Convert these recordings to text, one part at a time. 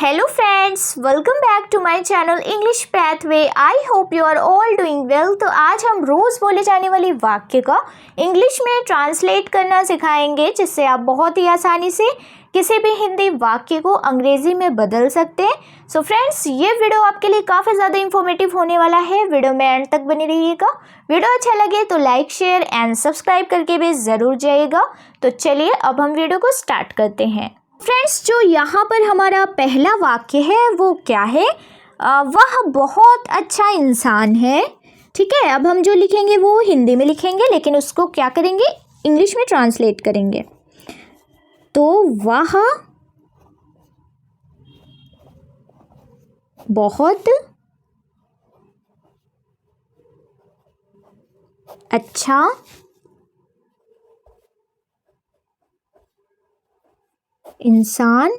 Hello friends, welcome back to my channel English Pathway. I hope you are all doing well. तो आज हम रोज़ बोले जाने वाली वाक्य का इंग्लिश में ट्रांसलेट करना सिखाएंगे, जिससे आप बहुत ही आसानी से किसी भी हिंदी वाक्य को अंग्रेज़ी में बदल सकते हैं. सो फ्रेंड्स, ये वीडियो आपके लिए काफ़ी ज़्यादा इंफॉर्मेटिव होने वाला है. वीडियो में एंड तक बनी रहिएगा. वीडियो अच्छा लगे तो लाइक, शेयर एंड सब्सक्राइब करके भी ज़रूर जाइएगा. तो चलिए अब हम वीडियो को स्टार्ट करते हैं. फ्रेंड्स, जो यहाँ पर हमारा पहला वाक्य है वो क्या है? वह बहुत अच्छा इंसान है. ठीक है, अब हम जो लिखेंगे वो हिंदी में लिखेंगे, लेकिन उसको क्या करेंगे, इंग्लिश में ट्रांसलेट करेंगे. तो वह बहुत अच्छा इंसान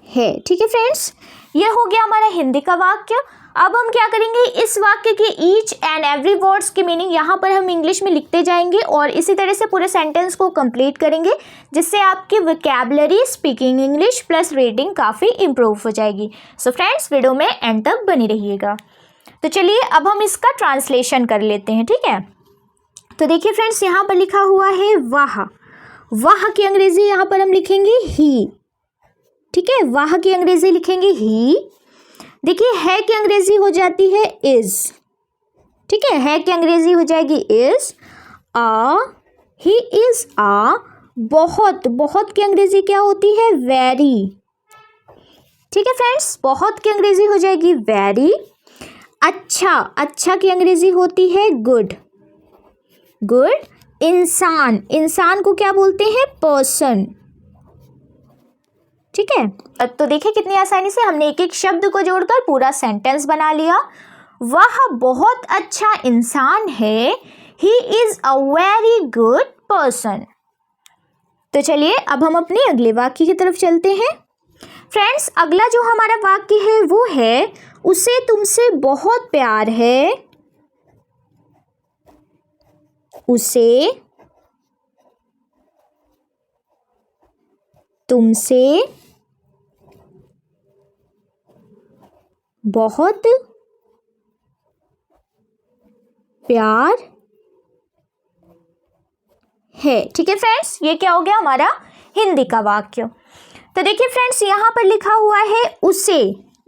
है. ठीक है फ्रेंड्स, ये हो गया हमारा हिंदी का वाक्य. अब हम क्या करेंगे, इस वाक्य के ईच एंड एवरी वर्ड्स की मीनिंग यहाँ पर हम इंग्लिश में लिखते जाएंगे और इसी तरह से पूरे सेंटेंस को कंप्लीट करेंगे, जिससे आपकी vocabulary, speaking English plus reading काफ़ी इम्प्रूव हो जाएगी. सो फ्रेंड्स, वीडियो में एंड तक बनी रहिएगा. तो चलिए अब हम इसका ट्रांसलेशन कर लेते हैं. ठीक है, तो देखिए फ्रेंड्स, यहाँ पर लिखा हुआ है वाह. वाह की अंग्रेजी यहाँ पर हम लिखेंगे ही. ठीक है, वाह की अंग्रेजी लिखेंगे ही. देखिए, है की अंग्रेजी हो जाती है इज. ठीक है की अंग्रेजी हो जाएगी इज. ही इज बहुत. बहुत की अंग्रेजी क्या होती है, वेरी. ठीक है फ्रेंड्स, बहुत की अंग्रेजी हो जाएगी वेरी. अच्छा की अंग्रेजी होती है गुड. इंसान को क्या बोलते हैं, पर्सन. ठीक है, तो देखिए कितनी आसानी से हमने एक एक शब्द को जोड़कर पूरा सेंटेंस बना लिया. वह बहुत अच्छा इंसान है. He is a very good person. तो चलिए अब हम अपने अगले वाक्य की तरफ चलते हैं. फ्रेंड्स, अगला जो हमारा वाक्य है वो है उसे तुमसे बहुत प्यार है. उसे तुमसे बहुत प्यार है. ठीक है फ्रेंड्स, ये क्या हो गया हमारा हिंदी का वाक्य. तो देखिए फ्रेंड्स, यहाँ पर लिखा हुआ है उसे,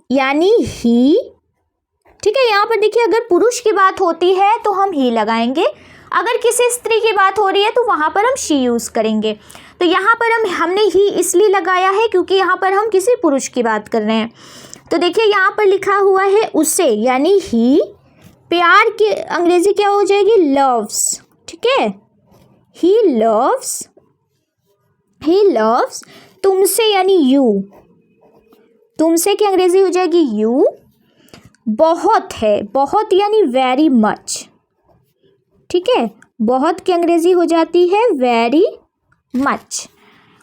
यानी ही. ठीक है, यहाँ पर देखिए, अगर पुरुष की बात होती है तो हम ही लगाएंगे. अगर किसी स्त्री की बात हो रही है तो वहाँ पर हम शी यूज़ करेंगे. तो यहाँ पर हमने ही इसलिए लगाया है क्योंकि यहाँ पर हम किसी पुरुष की बात कर रहे हैं. तो देखिए यहाँ पर लिखा हुआ है उसे, यानी ही. प्यार की अंग्रेजी क्या हो जाएगी, लव्स. ठीक है, ही लव्स. तुमसे यानी यू. तुमसे की अंग्रेजी हो जाएगी यू. बहुत है, बहुत यानी वेरी मच. ठीक है, बहुत की अंग्रेजी हो जाती है वेरी मच.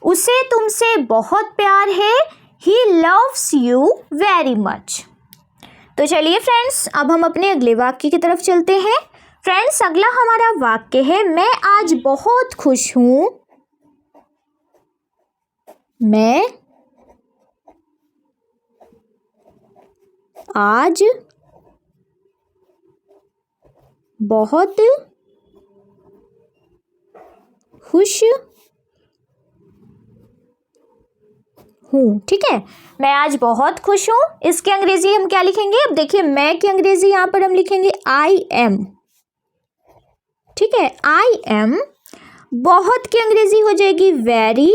उसे तुमसे बहुत प्यार है. He loves you very much. तो चलिए फ्रेंड्स, अब हम अपने अगले वाक्य की तरफ चलते हैं. फ्रेंड्स, अगला हमारा वाक्य है मैं आज बहुत खुश हूँ. मैं आज बहुत खुश हूँ. ठीक है, मैं आज बहुत खुश हूँ. इसकी अंग्रेजी हम क्या लिखेंगे, अब देखिए, मैं की अंग्रेजी यहाँ पर हम लिखेंगे आई एम. ठीक है, आई एम. बहुत की अंग्रेजी हो जाएगी वेरी.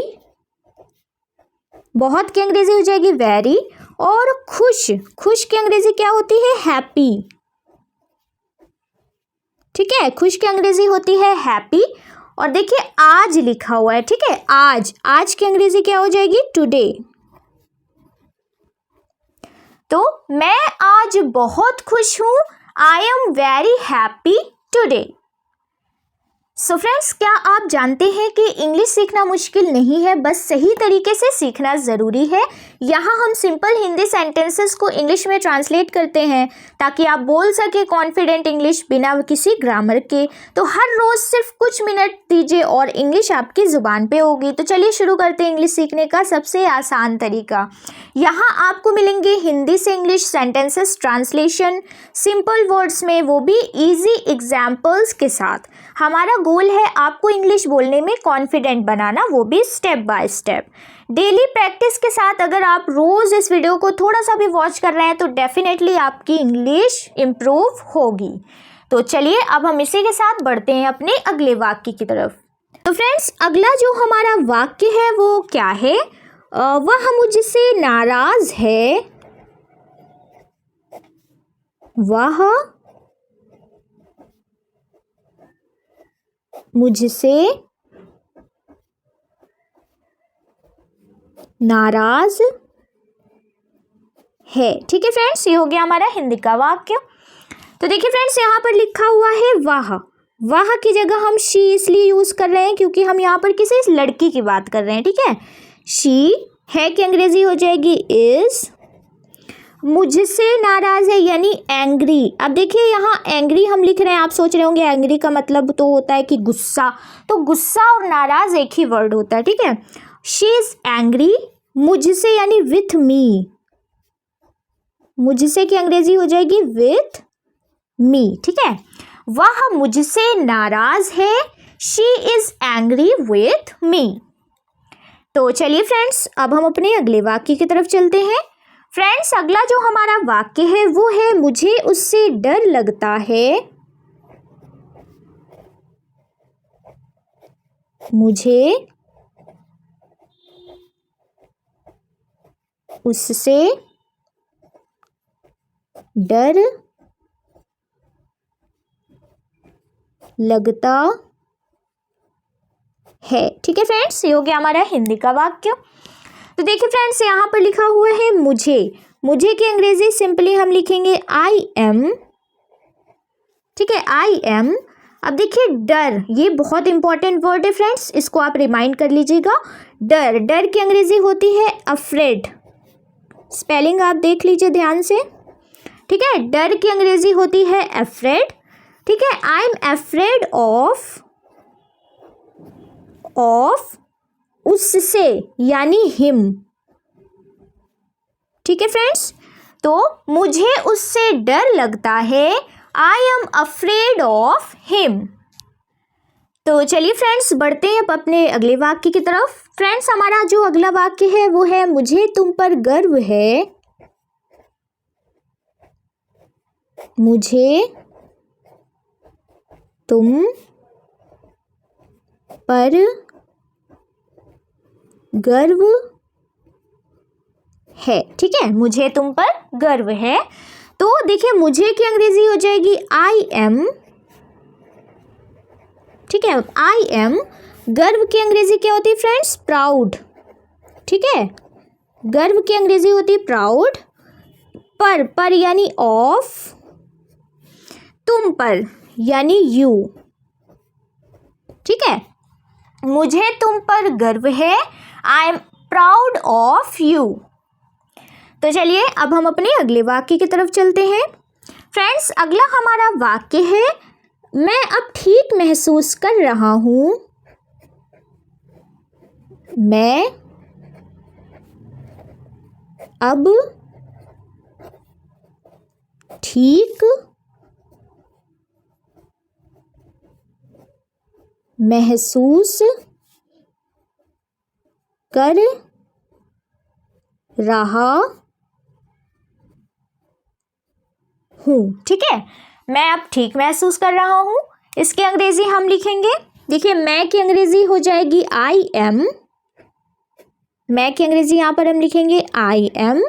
बहुत की अंग्रेजी हो जाएगी वेरी. और खुश की अंग्रेजी क्या होती है, हैप्पी. ठीक है, खुश की अंग्रेजी होती है हैप्पी. और देखिए आज लिखा हुआ है. ठीक है, आज की अंग्रेजी क्या हो जाएगी, टुडे. तो मैं आज बहुत खुश हूँ. I am very happy today. So friends, क्या आप जानते हैं कि इंग्लिश सीखना मुश्किल नहीं है, बस सही तरीके से सीखना ज़रूरी है। यहाँ हम सिंपल हिंदी सेंटेंसेस को इंग्लिश में ट्रांसलेट करते हैं ताकि आप बोल सके कॉन्फिडेंट इंग्लिश बिना किसी ग्रामर के। तो हर रोज़ सिर्फ कुछ मिनट दीजिए और इंग्लिश आपकी ज़ुबान पे होगी। तो चलिए शुरू करते हैं इंग्लिश सीखने का सबसे आसान तरीका। यहाँ आपको मिलेंगे हिंदी से English sentences translation simple words में, वो भी ईजी एग्जाम्पल्स के साथ। हमारा गोल है आपको इंग्लिश बोलने में कॉन्फिडेंट बनाना, वो भी step by step. Daily practice के साथ अगर आप रोज़ इस वीडियो को थोड़ा सा भी वॉच कर रहे हैं तो डेफिनेटली आपकी इंग्लिश इम्प्रूव होगी। तो चलिए अब हम इसी के साथ बढ़ते हैं अपने अगले वाक्य की तरफ। तो फ्रेंड्स, अगला जो हमारा वाक्य है वो क्या है? वह मुझसे नाराज़ है, वह मुझसे नाराज है। ठीक है फ्रेंड्स, ये हो गया हमारा हिंदी का वाक्य। तो देखिए फ्रेंड्स, यहाँ पर लिखा हुआ है वह की जगह हम शी इसलिए यूज़ कर रहे हैं क्योंकि हम यहाँ पर किसी लड़की की बात कर रहे हैं। ठीक है, शी है कि अंग्रेजी हो जाएगी इज। मुझसे नाराज़ है यानी एंग्री। अब देखिए यहाँ एंग्री हम लिख रहे हैं, आप सोच रहे होंगे एंग्री का मतलब तो होता है कि गुस्सा, तो गुस्सा और नाराज़ एक ही वर्ड होता है। ठीक है, शी इज़ एंग्री मुझसे यानी विथ मी। मुझसे की अंग्रेजी हो जाएगी विथ मी। ठीक है, वह मुझसे नाराज़ है, she is angry with me. तो चलिए फ्रेंड्स, अब हम अपने अगले वाक्य की तरफ चलते हैं। फ्रेंड्स, अगला जो हमारा वाक्य है वो है मुझे उससे डर लगता है, मुझे उससे डर लगता है। ठीक है फ्रेंड्स, ये हो गया हमारा हिंदी का वाक्य। तो देखिए फ्रेंड्स, यहाँ पर लिखा हुआ है मुझे की अंग्रेजी सिंपली हम लिखेंगे आई एम। ठीक है, आई एम। अब देखिए डर, ये बहुत इंपॉर्टेंट वर्ड है फ्रेंड्स, इसको आप रिमाइंड कर लीजिएगा। डर की अंग्रेजी होती है अफ्रेड। स्पेलिंग आप देख लीजिए ध्यान से। ठीक है, डर की अंग्रेजी होती है अफ्रेड। ठीक है, आई एम अफ्रेड ऑफ उससे यानी हिम। ठीक है फ्रेंड्स, तो मुझे उससे डर लगता है, I am afraid of him. तो चलिए फ्रेंड्स, बढ़ते हैं अब अपने अगले वाक्य की तरफ। फ्रेंड्स, हमारा जो अगला वाक्य है वो है मुझे तुम पर गर्व है, मुझे तुम पर गर्व है। ठीक है, मुझे तुम पर गर्व है। तो देखिए मुझे की अंग्रेजी हो जाएगी आई एम। ठीक है, आई एम। गर्व की अंग्रेजी क्या होती है फ्रेंड्स? प्राउड। ठीक है, गर्व की अंग्रेजी होती है प्राउड। पर यानी ऑफ, तुम पर यानी यू। ठीक है, मुझे तुम पर गर्व है, I am proud of you. तो चलिए अब हम अपने अगले वाक्य की तरफ चलते हैं। फ्रेंड्स, अगला हमारा वाक्य है मैं अब ठीक महसूस कर रहा हूँ, मैं अब ठीक महसूस कर रहा हूँ। ठीक है, मैं अब ठीक महसूस कर रहा हूँ। इसकी अंग्रेजी हम लिखेंगे, देखिए मैं की अंग्रेजी हो जाएगी आई एम। मैं की अंग्रेजी यहाँ पर हम लिखेंगे आई एम।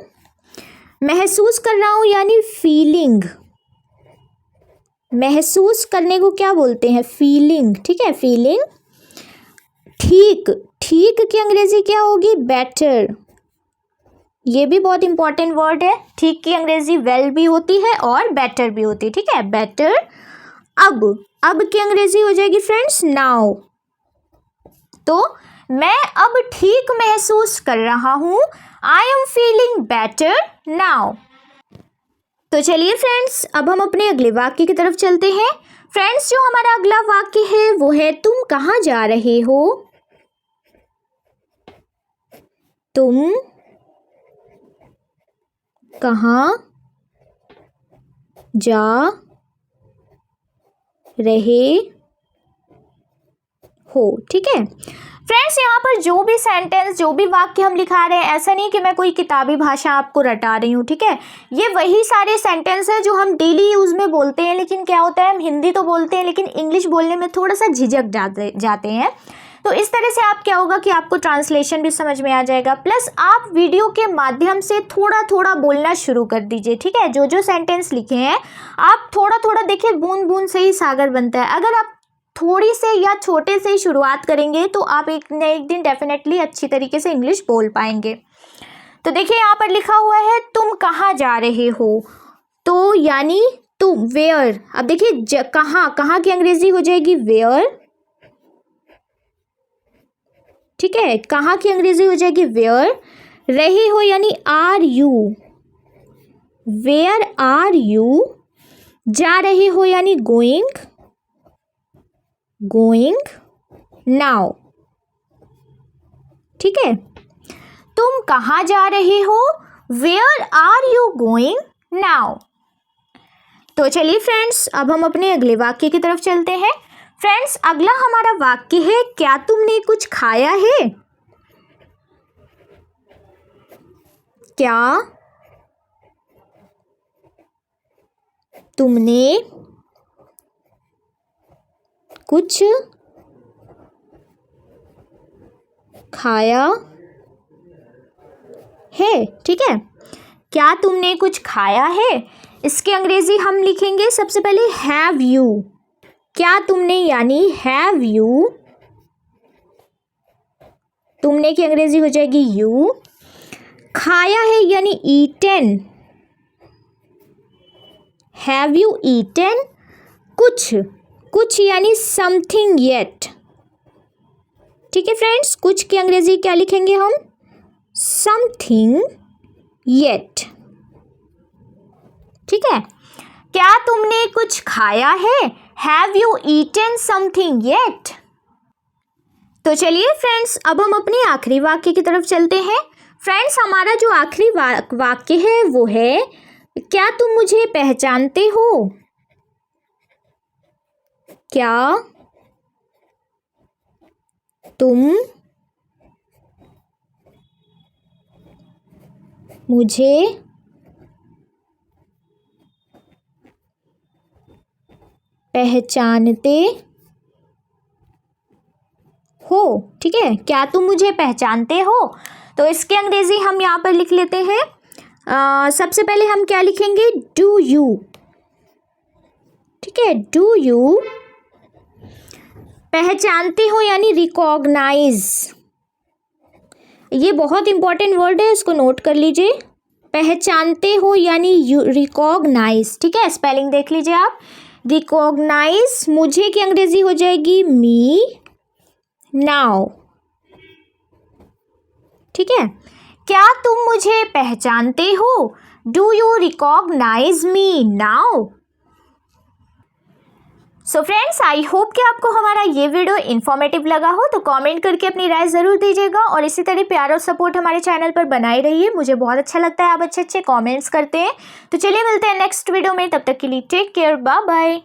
महसूस कर रहा हूँ यानी फीलिंग। महसूस करने को क्या बोलते हैं? फीलिंग। ठीक है, फीलिंग। ठीक की अंग्रेजी क्या होगी? बेटर। ये भी बहुत इंपॉर्टेंट वर्ड है। ठीक की अंग्रेजी वेल भी होती है और बेटर भी होती है। ठीक है, बेटर। अब की अंग्रेजी हो जाएगी फ्रेंड्स नाउ। तो मैं अब ठीक महसूस कर रहा हूँ, I am feeling better now. तो चलिए फ्रेंड्स, अब हम अपने अगले वाक्य की तरफ चलते हैं। फ्रेंड्स, जो हमारा अगला वाक्य है वो है तुम कहाँ जा रहे हो। तुम कहाँ जा रहे हो। ठीक है फ्रेंड्स, यहाँ पर जो भी सेंटेंस, जो भी वाक्य हम लिखा रहे हैं, ऐसा नहीं कि मैं कोई किताबी भाषा आपको रटा रही हूँ। ठीक है, ये वही सारे सेंटेंस हैं जो हम डेली यूज़ में बोलते हैं, लेकिन क्या होता है हम हिंदी तो बोलते हैं लेकिन इंग्लिश बोलने में थोड़ा सा झिझक जाते हैं। तो इस तरह से आप क्या होगा कि आपको ट्रांसलेशन भी समझ में आ जाएगा, प्लस आप वीडियो के माध्यम से थोड़ा थोड़ा बोलना शुरू कर दीजिए। ठीक है, जो जो सेंटेंस लिखे हैं आप थोड़ा थोड़ा देखिए, बूंद बूंद से ही सागर बनता है। अगर आप थोड़ी से या छोटे से ही शुरुआत करेंगे तो आप एक न एक दिन डेफिनेटली अच्छी तरीके से इंग्लिश बोल पाएंगे। तो देखिए यहाँ पर लिखा हुआ है तुम कहाँ जा रहे हो, तो यानी तुम, वेयर। अब देखिए कहाँ की अंग्रेजी हो जाएगी वेयर। ठीक है, कहाँ की अंग्रेजी हो जाएगी वेयर। रहे हो यानी are you, where are you. जा रहे हो यानी गोइंग नाउ। ठीक है, तुम कहाँ जा रहे हो, where are you going now. तो चलिए फ्रेंड्स, अब हम अपने अगले वाक्य की तरफ चलते हैं। फ्रेंड्स, अगला हमारा वाक्य है क्या तुमने कुछ खाया है। क्या तुमने कुछ खाया है। ठीक है, क्या तुमने कुछ खाया है, इसकी अंग्रेजी हम लिखेंगे सबसे पहले हैव यू। क्या तुमने यानी हैव यू, तुमने की अंग्रेजी हो जाएगी यू। खाया है यानी ईटन, हैव यू ईटन। कुछ यानी समथिंग येट। ठीक है फ्रेंड्स, कुछ की अंग्रेजी क्या लिखेंगे हम, समथिंग येट। ठीक है, क्या तुमने कुछ खाया है, have you eaten something yet. तो चलिए फ्रेंड्स, अब हम अपने आखिरी वाक्य की तरफ चलते हैं। फ्रेंड्स, हमारा जो आखिरी वाक्य है वो है क्या तुम मुझे पहचानते हो। क्या तुम मुझे पहचानते हो। ठीक है, क्या तुम मुझे पहचानते हो, तो इसकी अंग्रेजी हम यहाँ पर लिख लेते हैं। सबसे पहले हम क्या लिखेंगे, डू यू। ठीक है, डू यू। पहचानते हो यानी रिकॉग्नाइज, ये बहुत इंपॉर्टेंट वर्ड है, इसको नोट कर लीजिए। पहचानते हो यानी रिकॉग्नाइज। ठीक है, स्पेलिंग देख लीजिए आप, रिकॉग्नाइज। मुझे की अंग्रेजी हो जाएगी मी नाउ। ठीक है, क्या तुम मुझे पहचानते हो, do you recognise me now. So friends, I hope कि आपको हमारा ये वीडियो इन्फॉर्मेटिव लगा हो, तो कमेंट करके अपनी राय ज़रूर दीजिएगा और इसी तरह प्यार और सपोर्ट हमारे चैनल पर बनाए रहिए। मुझे बहुत अच्छा लगता है आप अच्छे अच्छे कमेंट्स करते हैं। तो चलिए मिलते हैं नेक्स्ट वीडियो में, तब तक के लिए टेक केयर, बाय बाय।